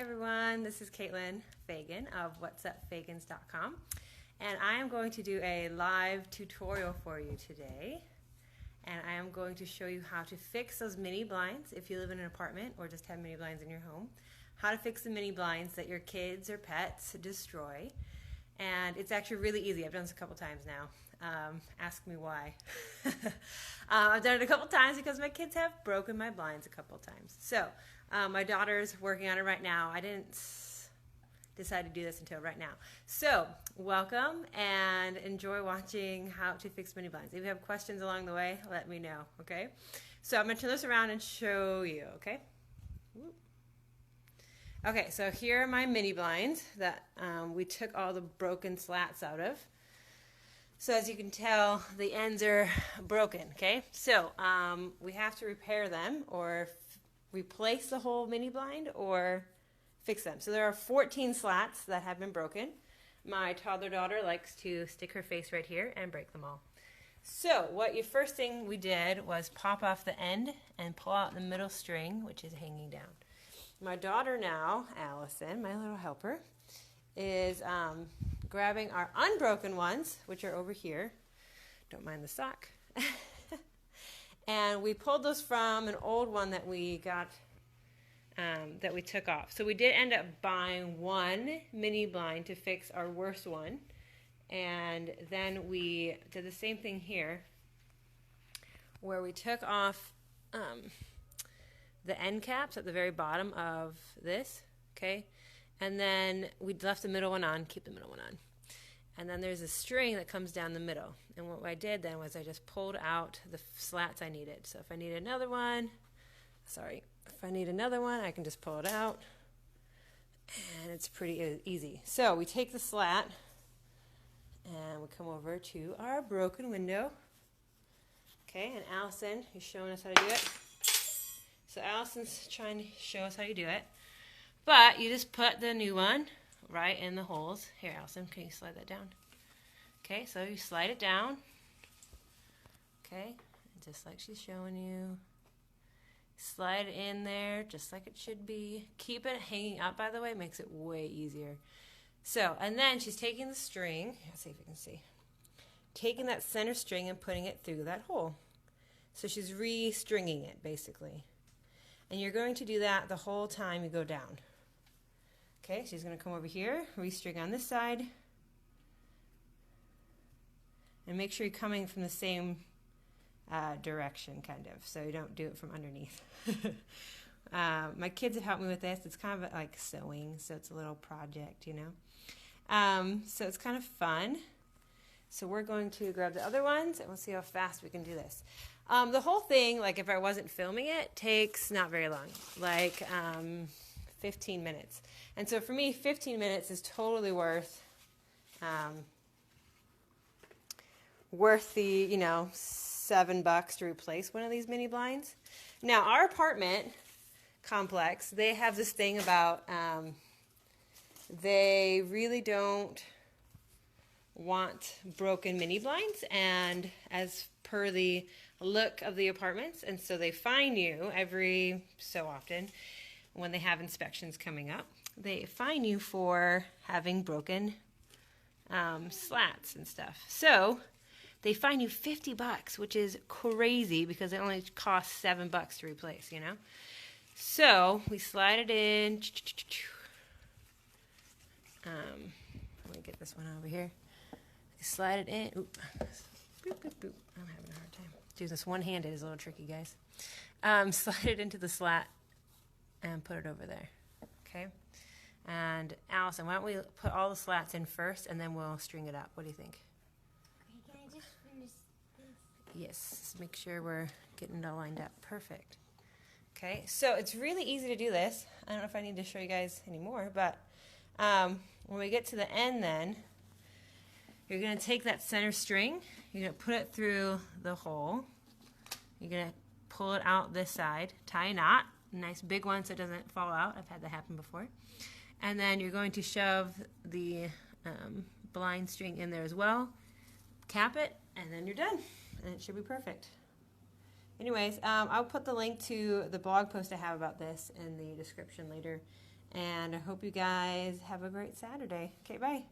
everyone, this is Caitlin Fagan of whatsupfagans.com, and I am going to do a live tutorial for you today, and I am going to show you how to fix those mini blinds if you live in an apartment or just have mini blinds in your home, how to fix the mini blinds that your kids or pets destroy. And it's actually really easy. I've done this a couple times now. Ask me why. I've done it a couple times because my kids have broken my blinds a couple times. So my daughter's working on it right now. I didn't decide to do this until right now. So welcome and enjoy watching how to fix mini blinds. If you have questions along the way, let me know, okay? So I'm going to turn this around and show you, okay? Okay, so here are my mini blinds that we took all the broken slats out of. So as you can tell, the ends are broken, okay? So we have to repair them or replace the whole mini blind or fix them. So there are 14 slats that have been broken. My toddler daughter likes to stick her face right here and break them all. So first thing we did was pop off the end and pull out the middle string, which is hanging down. My daughter now, Allison, my little helper, is grabbing our unbroken ones, which are over here. Don't mind the sock. And we pulled those from an old one that we got, that we took off. So we did end up buying one mini blind to fix our worst one. And then we did the same thing here, where we took off the end caps at the very bottom of this, okay? And then we left the middle one on, keep the middle one on. And then there's a string that comes down the middle. And what I did then was I just pulled out the slats I needed. So if I need another one, if I need another one, I can just pull it out. And it's pretty easy. So we take the slat and we come over to our broken window. Okay, and Allison is showing us how to do it. So Allison's trying to show us how you do it. But you just put the new one right in the holes. Here, Allison, can you slide that down? Okay, so you slide it down. Okay, just like she's showing you. Slide it in there just like it should be. Keep it hanging up, by the way, makes it way easier. So, and then she's taking the string. Let's see if you can see. Taking that center string and putting it through that hole. So she's re-stringing it, basically. And you're going to do that the whole time you go down. Okay, she's going to come over here, restring on this side. And make sure you're coming from the same direction, kind of, so you don't do it from underneath. My kids have helped me with this. It's kind of like sewing, so it's a little project, you know. So it's kind of fun. So we're going to grab the other ones, and we'll see how fast we can do this. The whole thing, like if I wasn't filming it, takes not very long, like 15 minutes. And so for me, 15 minutes is totally worth the, you know, $7 to replace one of these mini blinds. Now, our apartment complex, they have this thing about they really don't want broken mini blinds, and as per the look of the apartments, and so they fine you every so often when they have inspections coming up. They fine you for having broken slats and stuff. So they fine you $50, which is crazy because it only costs $7 to replace, you know. So we slide it in. Let me get this one over here. Slide it in. Oop. Boop, boop, boop. I'm having a hard time. Doing this one-handed is a little tricky, guys. Slide it into the slat and put it over there. Okay? And Allison, why don't we put all the slats in first and then we'll string it up. What do you think? Okay, can I just finish this? Yes. Just make sure we're getting it all lined up. Perfect. Okay, so it's really easy to do this. I don't know if I need to show you guys anymore, but when we get to the end then, you're going to take that center string, you're going to put it through the hole, you're going to pull it out this side, tie a knot, a nice big one so it doesn't fall out. I've had that happen before. And then you're going to shove the blind string in there as well, cap it, and then you're done. And it should be perfect. Anyways, I'll put the link to the blog post I have about this in the description later. And I hope you guys have a great Saturday. Okay, bye.